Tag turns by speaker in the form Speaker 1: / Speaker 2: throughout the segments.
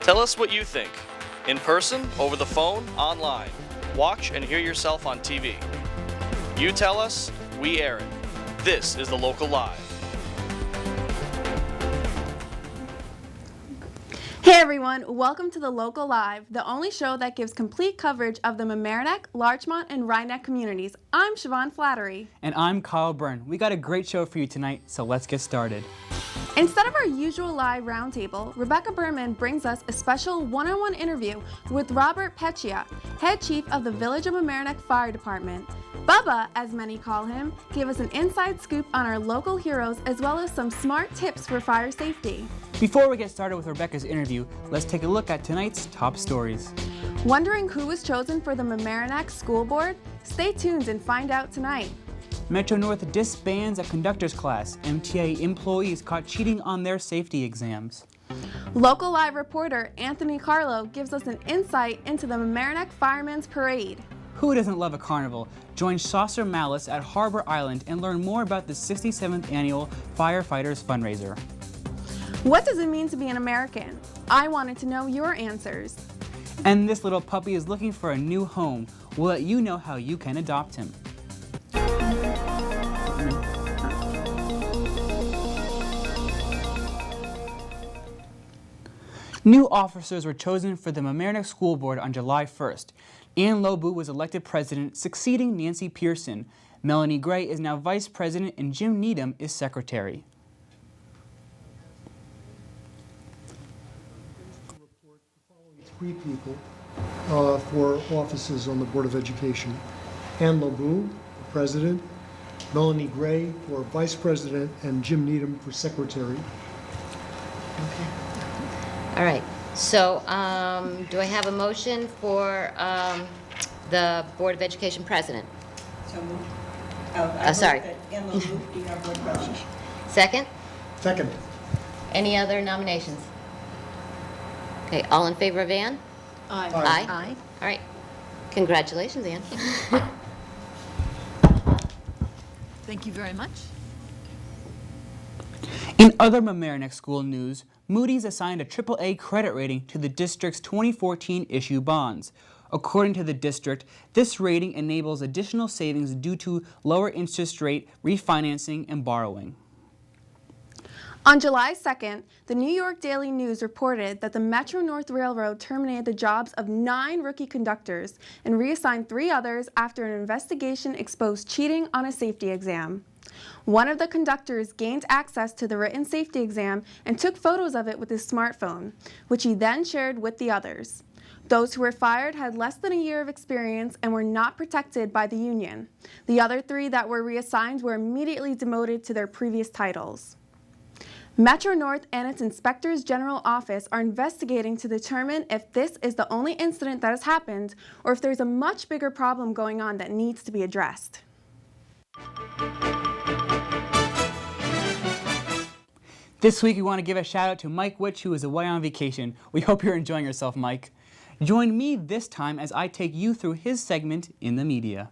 Speaker 1: Tell us what you think. In person, over the phone, online. Watch and hear yourself on TV. You tell us, we air it. This is the Local Live.
Speaker 2: Hey everyone, welcome to the Local Live, the only show that gives complete coverage of the Mamaroneck, Larchmont, and Rhinebeck communities. I'm Siobhan Flattery.
Speaker 3: And I'm Kyle Byrne. We got a great show for you tonight, so let's get started.
Speaker 2: Instead of our usual live roundtable, Rebecca Berman brings us a special one-on-one interview with Robert Peccia, head chief of the Village of Mamaroneck Fire Department. Bubba, as many call him, gave us an inside scoop on our local heroes as well as some smart tips for fire safety.
Speaker 3: Before we get started with Rebecca's interview, let's take a look at tonight's top stories.
Speaker 2: Wondering who was chosen for the Mamaroneck School Board? Stay tuned and find out tonight.
Speaker 3: Metro North disbands a conductor's class. MTA employees caught cheating on their safety exams.
Speaker 2: Local Live reporter Anthony Carlo gives us an insight into the Mamaroneck Firemen's Parade.
Speaker 3: Who doesn't love a carnival? Join Saucer Malice at Harbor Island and learn more about the 67th annual Firefighters fundraiser.
Speaker 2: What does it mean to be an American? I wanted to know your answers.
Speaker 3: And this little puppy is looking for a new home. We'll let you know how you can adopt him. New officers were chosen for the Mamaroneck School Board on July 1st. Ann Lobu was elected president, succeeding Nancy Pearson. Melanie Gray is now vice president and Jim Needham is secretary.
Speaker 4: Report the following 3 people for offices on the Board of Education. Ann Lobu, for president, Melanie Gray for vice president, and Jim Needham for secretary.
Speaker 5: Okay. All right. So do I have a motion for the Board of Education president?
Speaker 6: So moved.
Speaker 5: Sorry.
Speaker 6: Ann Lobu be our board president.
Speaker 5: Second?
Speaker 4: Second.
Speaker 5: Any other nominations? Okay. All in favor of Ann?
Speaker 6: Aye.
Speaker 4: Aye.
Speaker 5: Aye. All right. Congratulations, Ann.
Speaker 6: Thank you very much.
Speaker 3: In other Mamaroneck school news, Moody's assigned a AAA credit rating to the district's 2014 issue bonds. According to the district, this rating enables additional savings due to lower interest rate, refinancing, and borrowing.
Speaker 2: On July 2nd, the New York Daily News reported that the Metro North Railroad terminated the jobs of 9 rookie conductors and reassigned 3 others after an investigation exposed cheating on a safety exam. One of the conductors gained access to the written safety exam and took photos of it with his smartphone, which he then shared with the others. Those who were fired had less than a year of experience and were not protected by the union. The other 3 that were reassigned were immediately demoted to their previous titles. Metro North and its Inspectors General Office are investigating to determine if this is the only incident that has happened or if there's a much bigger problem going on that needs to be addressed.
Speaker 3: This week we want to give a shout out to Mike Witch, who is away on vacation. We hope you're enjoying yourself, Mike. Join me this time as I take you through his segment in the media.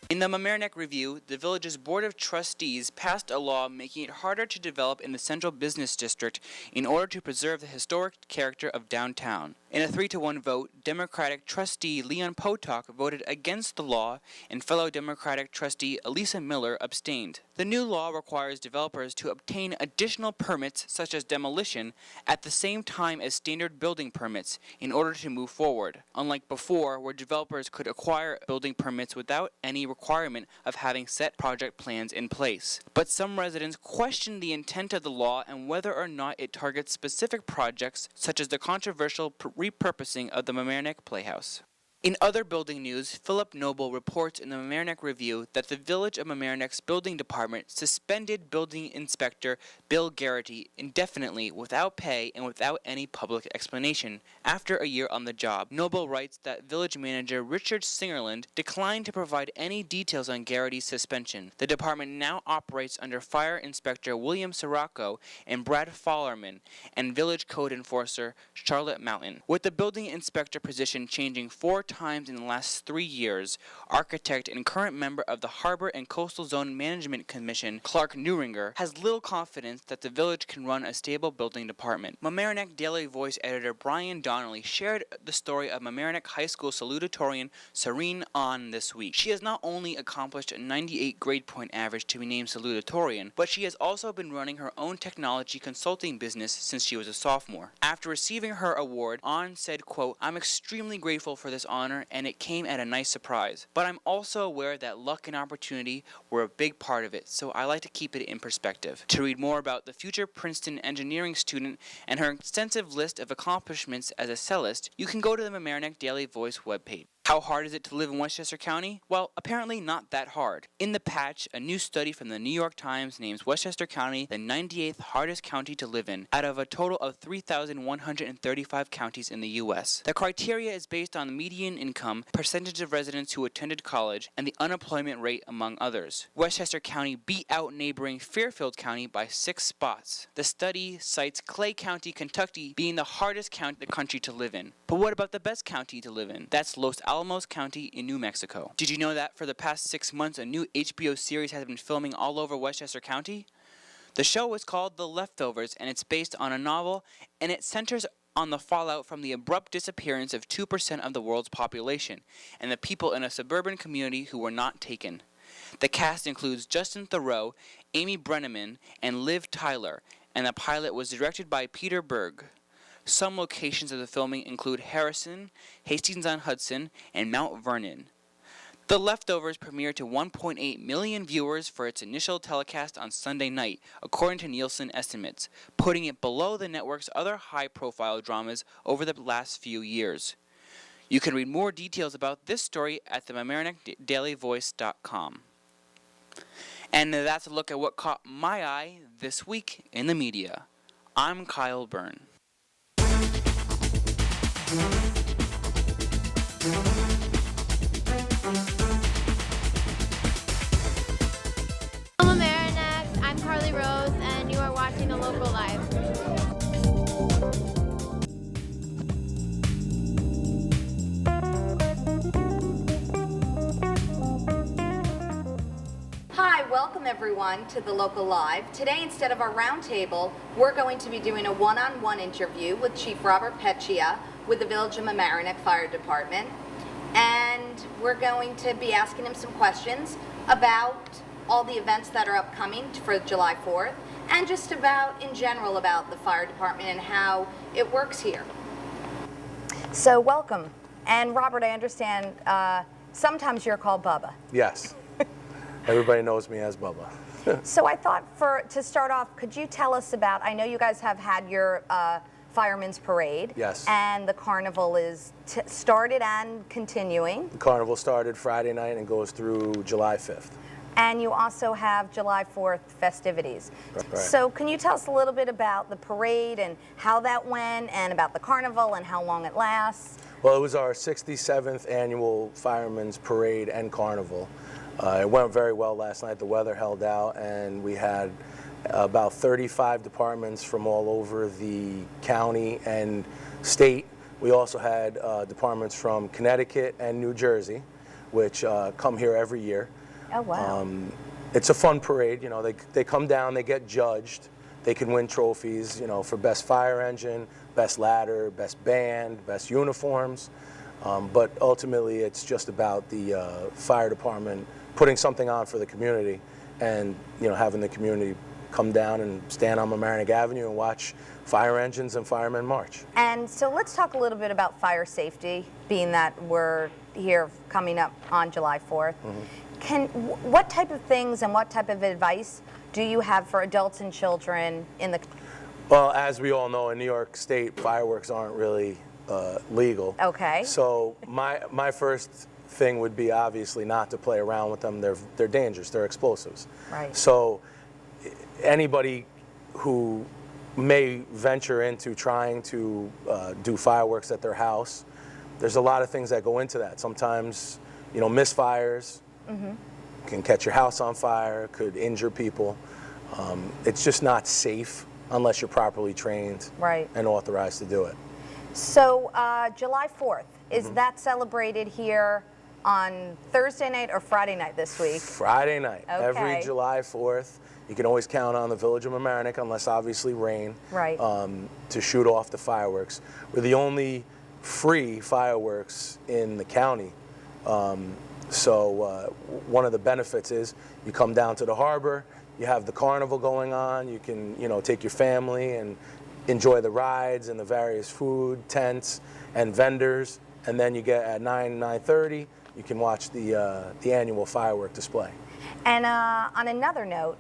Speaker 3: In the Mamaroneck Review, the village's Board of Trustees passed a law making it harder to develop in the Central Business District in order to preserve the historic character of downtown. In a 3-to-1 vote, Democratic trustee Leon Potok voted against the law, and fellow Democratic trustee Elisa Miller abstained. The new law requires developers to obtain additional permits, such as demolition, at the same time as standard building permits in order to move forward, unlike before, where developers could acquire building permits without any requirement of having set project plans in place. But some residents question the intent of the law and whether or not it targets specific projects, such as the controversial repurposing of the Mamaroneck Playhouse. In other building news, Philip Noble reports in the Mamaroneck Review that the Village of Mamaroneck's building department suspended building inspector Bill Garrity indefinitely without pay and without any public explanation after a year on the job. Noble writes that village manager Richard Singerland declined to provide any details on Garrity's suspension. The department now operates under Fire Inspector William Sirocco and Brad Fallerman and Village Code Enforcer Charlotte Mountain, with the building inspector position changing 4 times in the last 3 years, architect and current member of the Harbor and Coastal Zone Management Commission, Clark Neuringer, has little confidence that the village can run a stable building department. Mamaroneck Daily Voice editor Brian Donnelly shared the story of Mamaroneck High School salutatorian Serene On this week. She has not only accomplished a 98 grade point average to be named salutatorian, but she has also been running her own technology consulting business since she was a sophomore. After receiving her award, On said, quote, "I'm extremely grateful for this honor, and it came at a nice surprise. But I'm also aware that luck and opportunity were a big part of it, so I like to keep it in perspective." To read more about the future Princeton engineering student and her extensive list of accomplishments as a cellist, you can go to the Mamaroneck Daily Voice webpage. How hard is it to live in Westchester County? Well, apparently not that hard. In the patch, a new study from the New York Times names Westchester County the 98th hardest county to live in, out of a total of 3,135 counties in the U.S. The criteria is based on the median income, percentage of residents who attended college, and the unemployment rate, among others. Westchester County beat out neighboring Fairfield County by 6 spots. The study cites Clay County, Kentucky, being the hardest county in the country to live in. But what about the best county to live in? That's Los Alamos County in New Mexico. Did you know that for the past 6 months, a new HBO series has been filming all over Westchester County? The show is called The Leftovers, and it's based on a novel, and it centers on the fallout from the abrupt disappearance of 2% of the world's population, and the people in a suburban community who were not taken. The cast includes Justin Theroux, Amy Brenneman, and Liv Tyler, and the pilot was directed by Peter Berg. Some locations of the filming include Harrison, Hastings-on-Hudson, and Mount Vernon. The Leftovers premiered to 1.8 million viewers for its initial telecast on Sunday night, according to Nielsen estimates, putting it below the network's other high-profile dramas over the last few years. You can read more details about this story at the MamaroneckDailyVoice.com. And that's a look at what caught my eye this week in the media. I'm Kyle Byrne.
Speaker 7: Hello, Mamaroneck. I'm Carly Rose, and you are watching The Local Live.
Speaker 8: Hi, welcome everyone to The Local Live. Today, instead of our roundtable, we're going to be doing a one-on-one interview with Chief Robert Peccia with the Village of Mamaroneck Fire Department. And we're going to be asking him some questions about all the events that are upcoming for July 4th, and just about, in general, about the fire department and how it works here. So, welcome. And Robert, I understand sometimes you're called Bubba.
Speaker 9: Yes. Everybody knows me as Bubba.
Speaker 8: So I thought to start off, could you tell us about, I know you guys have had your Fireman's Parade.
Speaker 9: Yes.
Speaker 8: And the carnival is started and continuing.
Speaker 9: The carnival started Friday night and goes through July 5th.
Speaker 8: And you also have July 4th festivities.
Speaker 9: Right.
Speaker 8: So can you tell us a little bit about the parade and how that went, and about the carnival and how long it lasts?
Speaker 9: Well, it was our 67th annual Fireman's Parade and Carnival. It went very well last night. The weather held out, and we had about 35 departments from all over the county and state. We also had departments from Connecticut and New Jersey, which come here every year.
Speaker 8: Oh, wow.
Speaker 9: It's a fun parade. You know, they come down, they get judged. They can win trophies, you know, for best fire engine, best ladder, best band, best uniforms. But ultimately, it's just about the fire department putting something on for the community, and having the community come down and stand on Mamaroneck Avenue and watch fire engines and firemen march.
Speaker 8: And so let's talk a little bit about fire safety, being that we're here coming up on July 4th. What type of things and what type of advice do you have for adults and children in the...
Speaker 9: Well, as we all know, in New York State, fireworks aren't really legal.
Speaker 8: Okay.
Speaker 9: So my first thing would be obviously not to play around with them. They're dangerous. They're explosives.
Speaker 8: Right.
Speaker 9: So anybody who may venture into trying to do fireworks at their house, there's a lot of things that go into that. Sometimes, misfires can catch your house on fire, could injure people. It's just not safe unless you're properly trained
Speaker 8: and
Speaker 9: authorized to do it.
Speaker 8: So July 4th, is that celebrated here on Thursday night or Friday night this week?
Speaker 9: Friday night, every
Speaker 8: Okay.
Speaker 9: July 4th. You can always count on the Village of Mamaroneck, unless obviously rain,
Speaker 8: Right.
Speaker 9: to shoot off the fireworks. We're the only free fireworks in the county. So one of the benefits is you come down to the harbor, you have the carnival going on, you can take your family and enjoy the rides and the various food, tents, and vendors, and then you get at 9:30, you can watch the annual firework display.
Speaker 8: And on another note,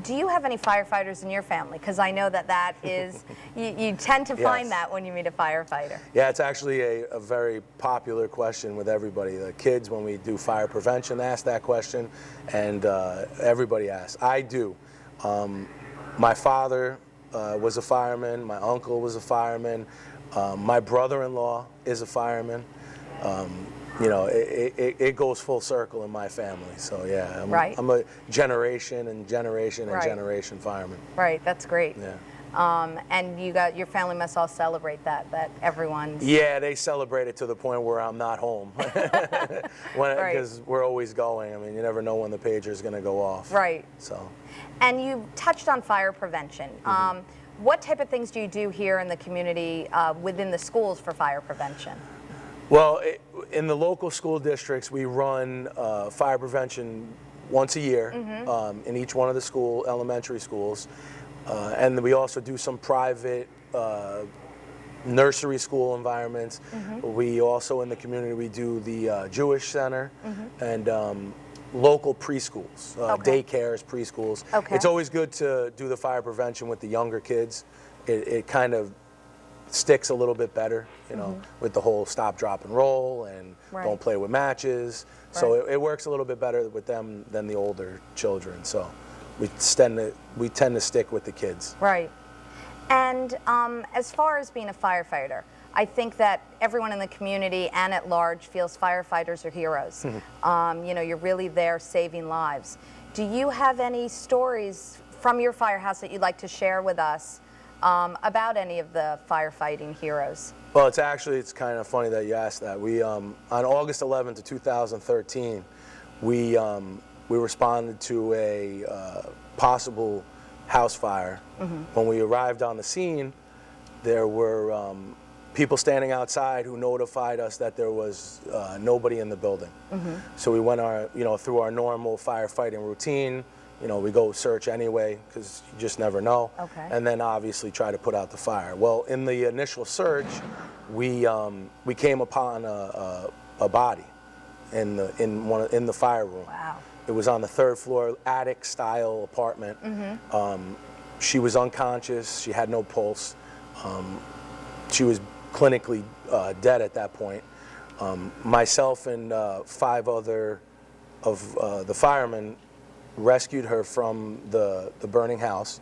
Speaker 8: do you have any firefighters in your family? Because I know that is, you tend to find
Speaker 9: Yes.
Speaker 8: that when you meet a firefighter.
Speaker 9: Yeah, it's actually a very popular question with everybody. The kids, when we do fire prevention, ask that question, and everybody asks. I do. My father was a fireman. My uncle was a fireman. My brother-in-law is a fireman. It goes full circle in my family. So yeah,
Speaker 8: Right.
Speaker 9: I'm a generation and generation and
Speaker 8: Right.
Speaker 9: generation fireman.
Speaker 8: Right, that's great.
Speaker 9: Yeah.
Speaker 8: And your family must all celebrate that everyone's...
Speaker 9: Yeah, they celebrate it to the point where I'm not home.
Speaker 8: Right.
Speaker 9: Because we're always going. I mean, you never know when the pager's going to go off.
Speaker 8: Right.
Speaker 9: So.
Speaker 8: And you touched on fire prevention. What type of things do you do here in the community within the schools for fire prevention?
Speaker 9: Well, in the local school districts, we run fire prevention once a year in each one of the elementary schools. And we also do some private nursery school environments. We also, in the community, we do the Jewish Center and local preschools, daycares, preschools.
Speaker 8: Okay.
Speaker 9: It's always good to do the fire prevention with the younger kids. It kind of sticks a little bit better, with the whole stop, drop, and roll, and
Speaker 8: Right.
Speaker 9: don't play with matches. So it works a little bit better with them than the older children. So we tend to stick with the kids.
Speaker 8: Right. And as far as being a firefighter, I think that everyone in the community and at large feels firefighters are heroes. You're really there saving lives. Do you have any stories from your firehouse that you'd like to share with us about any of the firefighting heroes?
Speaker 9: Well, it's kind of funny that you asked that. We on August 11th of 2013, we responded to a possible house fire. When we arrived on the scene, there were people standing outside who notified us that there was nobody in the building. So we went through our normal firefighting routine. We go search anyway because you just never know.
Speaker 8: Okay.
Speaker 9: And then obviously try to put out the fire. Well, in the initial search, we came upon a body in the fire room.
Speaker 8: Wow.
Speaker 9: It was on the 3rd floor, attic-style apartment. She was unconscious. She had no pulse. She was clinically dead at that point. Myself and 5 other of the firemen rescued her from the burning house.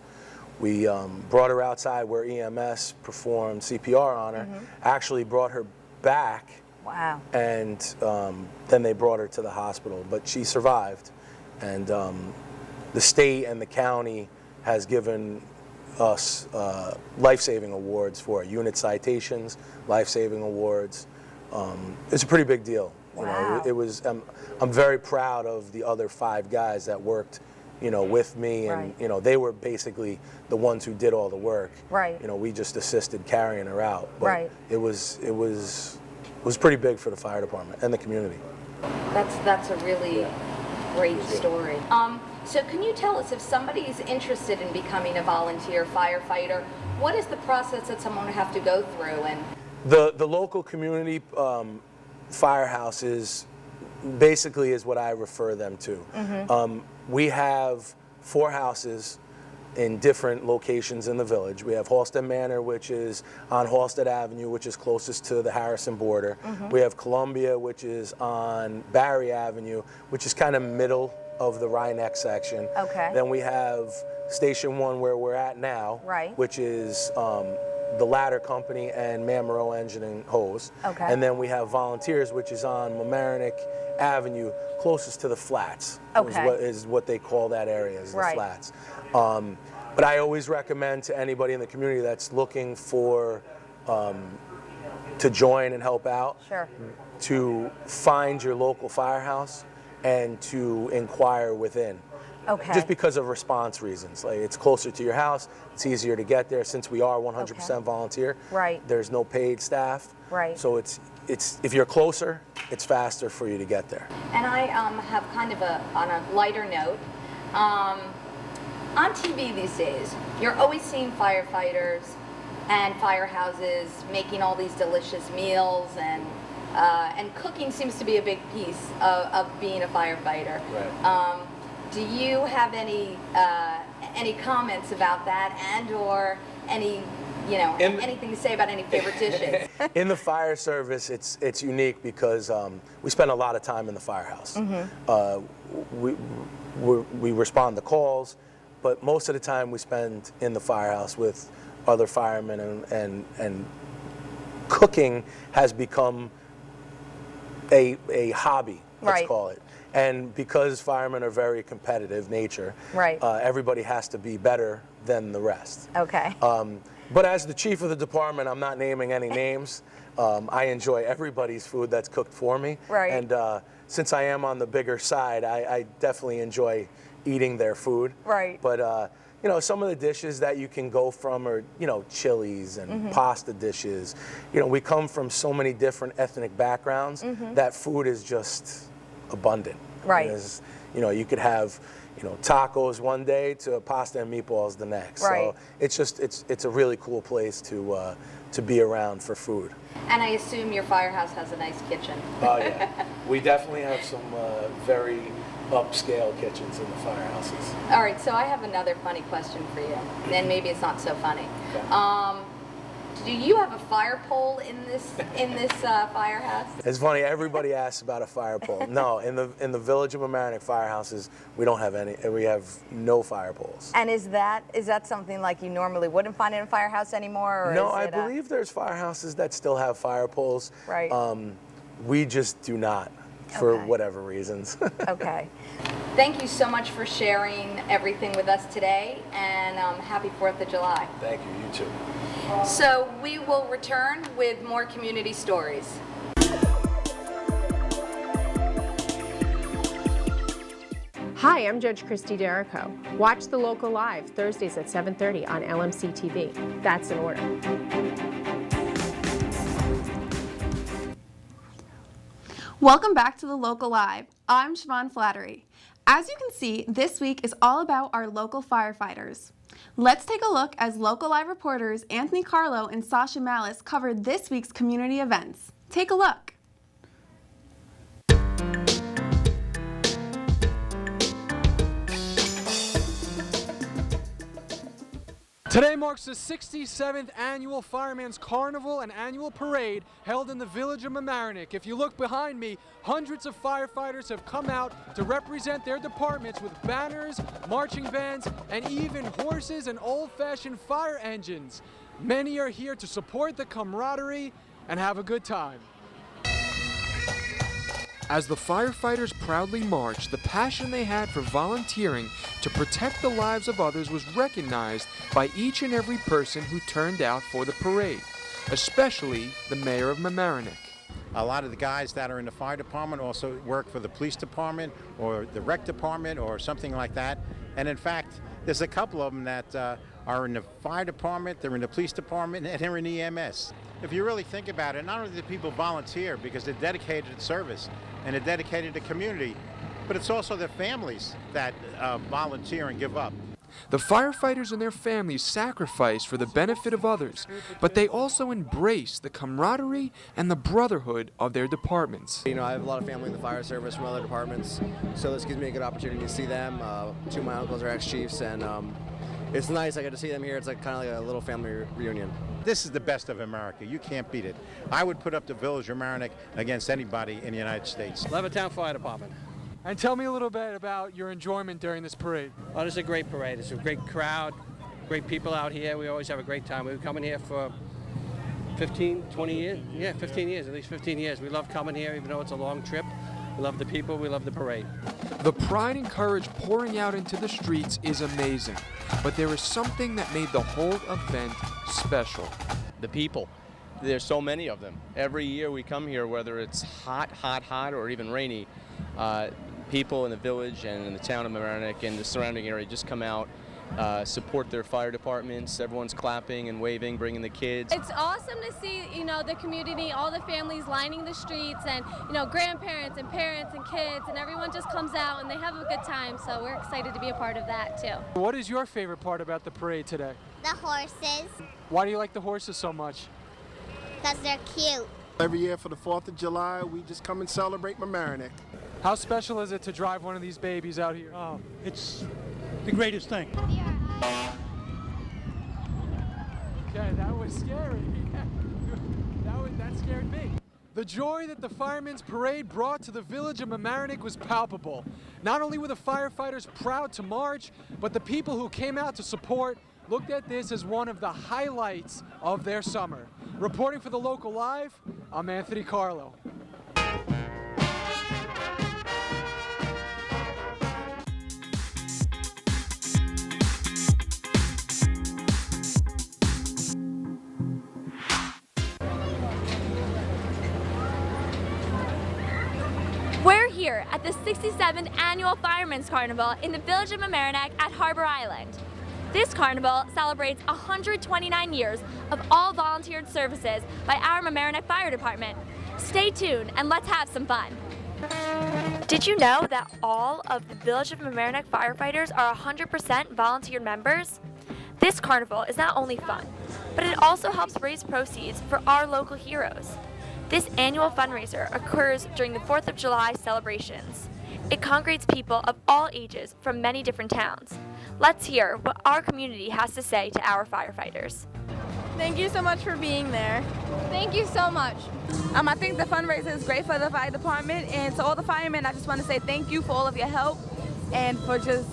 Speaker 9: We brought her outside where EMS performed CPR on her, actually brought her back.
Speaker 8: Wow.
Speaker 9: And then they brought her to the hospital, but she survived. And the state and the county has given us life-saving awards for unit citations, life-saving awards. It's a pretty big deal.
Speaker 8: Wow.
Speaker 9: It was. I'm very proud of the other 5 guys that worked, with me, and
Speaker 8: Right.
Speaker 9: they were basically the ones who did all the work.
Speaker 8: Right.
Speaker 9: We just assisted carrying her out. But
Speaker 8: Right.
Speaker 9: It was pretty big for the fire department and the community.
Speaker 8: That's a really great story. So can you tell us, if somebody is interested in becoming a volunteer firefighter, what is the process that someone would have to go through? And
Speaker 9: The local community firehouse is what I refer them to. We have 4 houses in different locations in the village. We have Halsted Manor, which is on Halsted Avenue, which is closest to the Harrison border. We have Columbia, which is on Barry Avenue, which is kind of middle of the Rhinebeck section.
Speaker 8: Okay.
Speaker 9: Then we have Station 1, where we're at now,
Speaker 8: Right.
Speaker 9: which is the Ladder Company and Mammoreau Engine and Hose.
Speaker 8: Okay.
Speaker 9: And then we have Volunteers, which is on Mamaroneck Avenue, closest to the Flats.
Speaker 8: Okay.
Speaker 9: Is what they call that area, is the
Speaker 8: Right.
Speaker 9: Flats. But I always recommend to anybody in the community that's looking for to join and help out,
Speaker 5: Sure.
Speaker 9: to find your local firehouse and to inquire within.
Speaker 5: Okay.
Speaker 9: Just because of response reasons. Like, it's closer to your house, it's easier to get there since we are 100% volunteer.
Speaker 5: Right.
Speaker 9: There's no paid staff.
Speaker 5: Right.
Speaker 9: So it's if you're closer, it's faster for you to get there.
Speaker 8: And I have kind of on a lighter note, on TV these days, you're always seeing firefighters and firehouses making all these delicious meals, and cooking seems to be a big piece of being a firefighter.
Speaker 9: Right.
Speaker 8: Do you have any comments about that, and or any, anything to say about any favorite dishes?
Speaker 9: In the fire service, it's unique because we spend a lot of time in the firehouse. We respond to calls, but most of the time we spend in the firehouse with other firemen, and cooking has become a hobby, let's call it. And because firemen are very competitive nature, everybody has to be better than the rest.
Speaker 5: Okay.
Speaker 9: But as the chief of the department, I'm not naming any names. I enjoy everybody's food that's cooked for me.
Speaker 5: Right.
Speaker 9: And since I am on the bigger side, I definitely enjoy eating their food.
Speaker 5: Right.
Speaker 9: But some of the dishes that you can go from are, chilies and pasta dishes. We come from so many different ethnic backgrounds that food is just abundant.
Speaker 5: Right.
Speaker 9: You could have, tacos one day to pasta and meatballs the next.
Speaker 5: Right.
Speaker 9: So it's a really cool place to be around for food.
Speaker 8: And I assume your firehouse has a nice kitchen.
Speaker 9: Oh yeah, we definitely have some very upscale kitchens in the firehouses.
Speaker 8: All right, so I have another funny question for you, and maybe it's not so funny.
Speaker 9: Okay.
Speaker 8: Do you have a fire pole in this firehouse?
Speaker 9: It's funny. Everybody asks about a fire pole. No, in the Village of Mamaroneck firehouses, we don't have any. We have no fire poles.
Speaker 5: And is that something like you normally wouldn't find in a firehouse anymore? Or
Speaker 9: No,
Speaker 5: is
Speaker 9: I
Speaker 5: it
Speaker 9: believe there's firehouses that still have fire poles.
Speaker 5: Right.
Speaker 9: We just do not, for whatever reasons.
Speaker 5: Okay.
Speaker 8: Thank you so much for sharing everything with us today, and happy 4th of July.
Speaker 9: Thank you. You too.
Speaker 8: So we will return with more community stories.
Speaker 10: Hi, I'm Judge Christy Derrico. Watch The Local Live Thursdays at 7:30 on LMC TV. That's in order.
Speaker 2: Welcome back to The Local Live. I'm Siobhan Flattery. As you can see, this week is all about our local firefighters. Let's take a look as Local Live reporters Anthony Carlo and Sasha Malice covered this week's community events. Take a look.
Speaker 11: Today marks the 67th annual Fireman's Carnival and annual parade held in the Village of Mamaroneck. If you look behind me, hundreds of firefighters have come out to represent their departments with banners, marching bands, and even horses and old-fashioned fire engines. Many are here to support the camaraderie and have a good time. As the firefighters proudly marched, the passion they had for volunteering to protect the lives of others was recognized by each and every person who turned out for the parade, especially the mayor of Mamaroneck.
Speaker 12: A lot of the guys that are in the fire department also work for the police department or the rec department or something like that. And in fact, there's a couple of them that are in the fire department, they're in the police department, and they're in EMS. If you really think about it, not only do people volunteer because they're dedicated to service and they're dedicated to community, but it's also their families that volunteer and give up.
Speaker 11: The firefighters and their families sacrifice for the benefit of others, but they also embrace the camaraderie and the brotherhood of their departments.
Speaker 13: I have a lot of family in the fire service from other departments, so this gives me a good opportunity to see them. Two of my uncles are ex-chiefs, and it's nice. I get to see them here. It's like kind of like a little family reunion.
Speaker 12: This is the best of America. You can't beat it. I would put up the Village of Mamaroneck against anybody in the United States.
Speaker 14: Levittown Fire Department.
Speaker 11: And tell me a little bit about your enjoyment during this parade.
Speaker 14: Oh, this is a great parade. It's a great crowd, great people out here. We always have a great time. We've been coming here for 15, 20 years. Yeah, 15 years, at least 15 years. We love coming here, even though it's a long trip. We love the people, we love the parade.
Speaker 11: The pride and courage pouring out into the streets is amazing, but there is something that made the whole event special.
Speaker 15: The people. there's so many of them. Every year we come here, whether it's hot, or even rainy, people in the village and in the town of Mamaroneck and the surrounding area just come out, support their fire departments. Everyone's clapping and waving, bringing the kids.
Speaker 16: It's awesome to see, the community, all the families lining the streets, and, grandparents and parents and kids, and everyone just comes out and they have a good time, so we're excited to be a part of that too.
Speaker 11: What is your favorite part about the parade today?
Speaker 7: The horses,
Speaker 11: Why do you like the horses so much?
Speaker 7: because they're cute.
Speaker 17: Every year for the 4th of July, we just come and celebrate Mamaroneck.
Speaker 11: How special is it to drive one of these babies out here?
Speaker 18: Oh, it's the greatest thing.
Speaker 11: Okay, that was scary. That scared me. The joy that the Firemen's Parade brought to the village of Mamaroneck was palpable. Not only were the firefighters proud to march, but the people who came out to support looked at this as one of the highlights of their summer. Reporting for the Local Live, I'm Anthony Carlo.
Speaker 19: We're here at the 67th Annual Firemen's Carnival in the village of Mamaroneck at Harbor Island. This carnival celebrates 129 years of all volunteered services by our Mamaroneck Fire Department. Stay tuned and let's have some fun. Did you know that all of the village of Mamaroneck firefighters are 100% volunteer members? This carnival is not only fun, but it also helps raise proceeds for our local heroes. This annual fundraiser occurs during the 4th of July celebrations. It congregates people of all ages from many different towns. Let's hear what our community has to say to our firefighters.
Speaker 20: Thank you so much for being there.
Speaker 19: Thank you so much.
Speaker 20: I think the fundraiser is great for the fire department, and to all the firemen, I just want to say thank you for all of your help and for just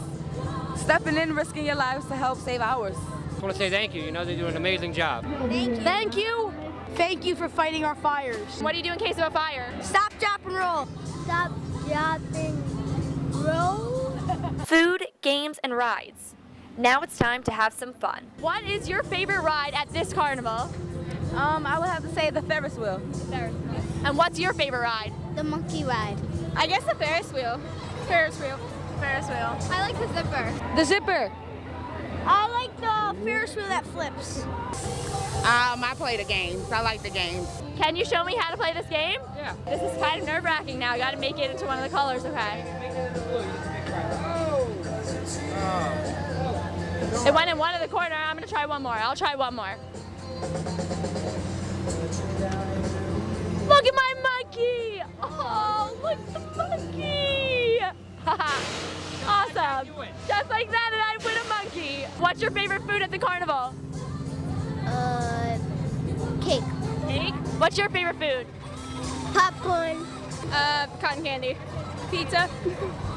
Speaker 20: stepping in, risking your lives to help save ours.
Speaker 14: I just want to say thank you. They do an amazing job.
Speaker 19: Thank you.
Speaker 20: Thank you for fighting our fires.
Speaker 19: What do you do in case of a fire?
Speaker 20: Stop, drop, and roll.
Speaker 7: Stop, drop, and roll.
Speaker 19: Food, games, and rides. Now it's time to have some fun. What is your favorite ride at this carnival?
Speaker 20: I would have to say the Ferris wheel.
Speaker 19: And what's your favorite ride?
Speaker 7: The monkey ride.
Speaker 20: I guess the Ferris wheel. Ferris wheel.
Speaker 19: Ferris wheel. I like the zipper.
Speaker 20: The zipper.
Speaker 7: I like the Ferris wheel that flips.
Speaker 20: I play the games. I like the games.
Speaker 19: Can you show me how to play this game?
Speaker 20: Yeah.
Speaker 19: This is kind of nerve-wracking now. I got to make it into one of the colors, okay? It went in one of the corner. I'm going to try one more. I'll try one more. Look at my monkey! Oh, look at the monkey! Awesome. Just like that, and I win a monkey. What's your favorite food at the carnival?
Speaker 7: Cake.
Speaker 19: Cake? What's your favorite food?
Speaker 7: Popcorn.
Speaker 19: Cotton candy. Pizza?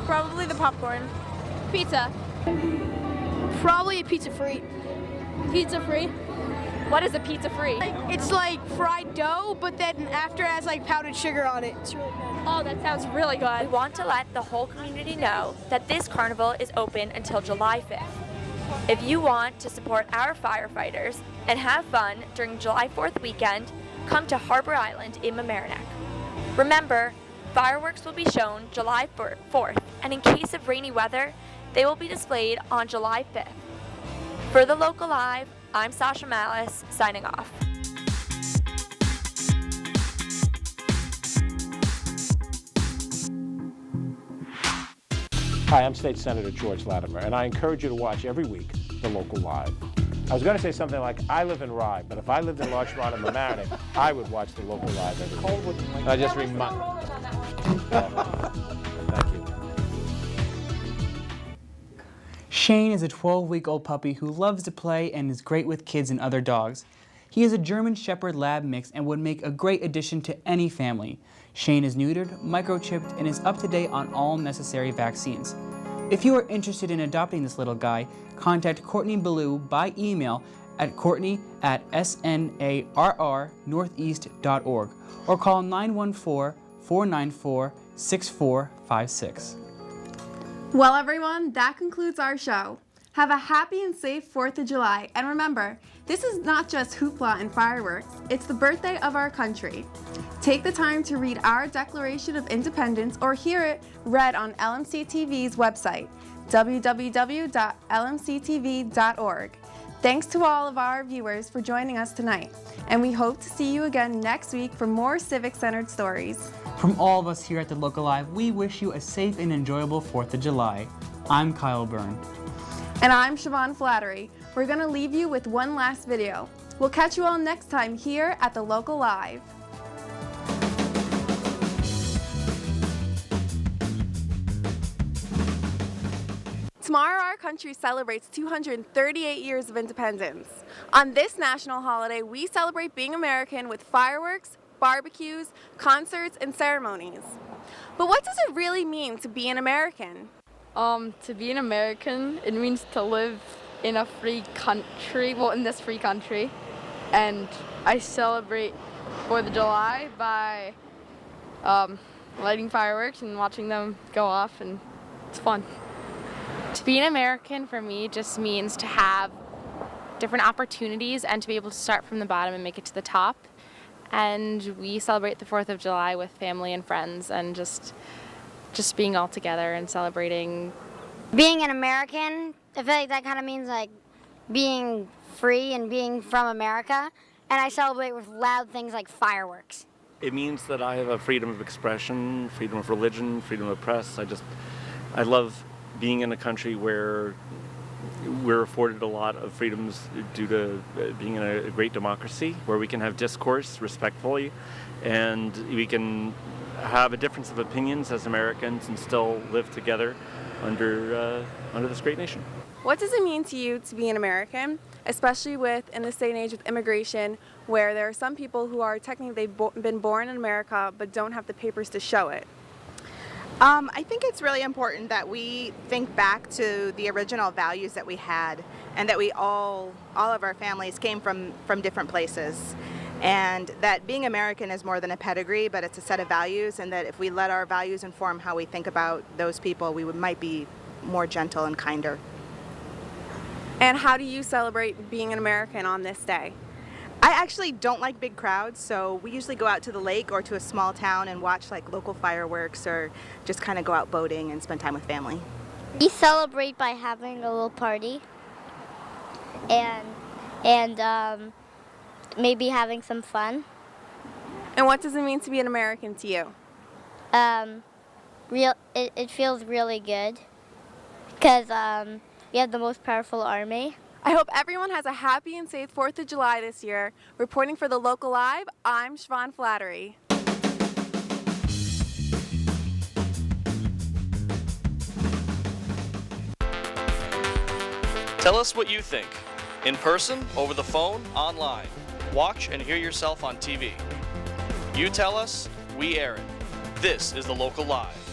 Speaker 19: Probably the popcorn. Pizza.
Speaker 20: Probably a pizza free.
Speaker 19: Pizza free? What is a pizza free?
Speaker 20: It's like fried dough, but then after it has like powdered sugar on it. It's really good.
Speaker 19: Oh, that sounds really good. We want to let the whole community know that this carnival is open until July 5th. If you want to support our firefighters and have fun during July 4th weekend, come to Harbor Island in Mamaroneck. Remember, fireworks will be shown July 4th, and in case of rainy weather, they will be displayed on July 5th. For the Local Live, I'm Sasha Malice, signing off.
Speaker 21: Hi, I'm State Senator George Latimer, and I encourage you to watch every week The Local Live. I was going to say something like, I live in Rye, but if I lived in Larchmont and Mamaroneck, I would watch The Local Live every week. And I just remind... Thank you.
Speaker 22: Shane is a 12-week-old puppy who loves to play and is great with kids and other dogs. He is a German Shepherd Lab mix and would make a great addition to any family. Shane is neutered, microchipped, and is up to date on all necessary vaccines. If you are interested in adopting this little guy, contact Courtney Ballou by email at courtney@snarrnortheast.org or call 914-494-6456.
Speaker 2: Well, everyone, that concludes our show. Have a happy and safe 4th of July. And remember, this is not just hoopla and fireworks, it's the birthday of our country. Take the time to read our Declaration of Independence or hear it read on LMC TV's website, www.lmctv.org. Thanks to all of our viewers for joining us tonight, and we hope to see you again next week for more civic-centered stories.
Speaker 22: From all of us here at the Local Live, we wish you a safe and enjoyable 4th of July. I'm Kyle Byrne.
Speaker 2: And I'm Siobhan Flattery. We're going to leave you with one last video. We'll catch you all next time here at the Local Live. Tomorrow, our country celebrates 238 years of independence. On this national holiday, we celebrate being American with fireworks, barbecues, concerts, and ceremonies. But what does it really mean to be an American?
Speaker 20: To be an American, it means to live in a free country, well, in this free country. And I celebrate 4th of July by lighting fireworks and watching them go off, and it's fun.
Speaker 1: To be an American for me just means to have different opportunities and to be able to start from the bottom and make it to the top. And we celebrate the 4th of July with family and friends and just being all together and celebrating.
Speaker 4: Being an American, I feel like that kind of means like being free and being from America. And I celebrate with loud things like fireworks.
Speaker 23: It means that I have a freedom of expression, freedom of religion, freedom of press. I love being in a country where we're afforded a lot of freedoms due to being in a great democracy, where we can have discourse respectfully, and we can have a difference of opinions as Americans and still live together under this great nation.
Speaker 2: What does it mean to you to be an American, especially in this day and age with immigration, where there are some people who are technically been born in America but don't have the papers to show it?
Speaker 24: I think it's really important that we think back to the original values that we had, and that we all of our families came from different places, and that being American is more than a pedigree, but it's a set of values, and that if we let our values inform how we think about those people, we might be more gentle and kinder.
Speaker 2: And how do you celebrate being an American on this day?
Speaker 24: I actually don't like big crowds, so we usually go out to the lake or to a small town and watch like local fireworks, or just kind of go out boating and spend time with family.
Speaker 4: We celebrate by having a little party and maybe having some fun.
Speaker 2: And what does it mean to be an American to you?
Speaker 4: It feels really good because we have the most powerful army.
Speaker 2: I hope everyone has a happy and safe 4th of July this year. Reporting for the Local Live, I'm Siobhan Flattery.
Speaker 25: Tell us what you think. In person, over the phone, online. Watch and hear yourself on TV. You tell us, we air it. This is the Local Live.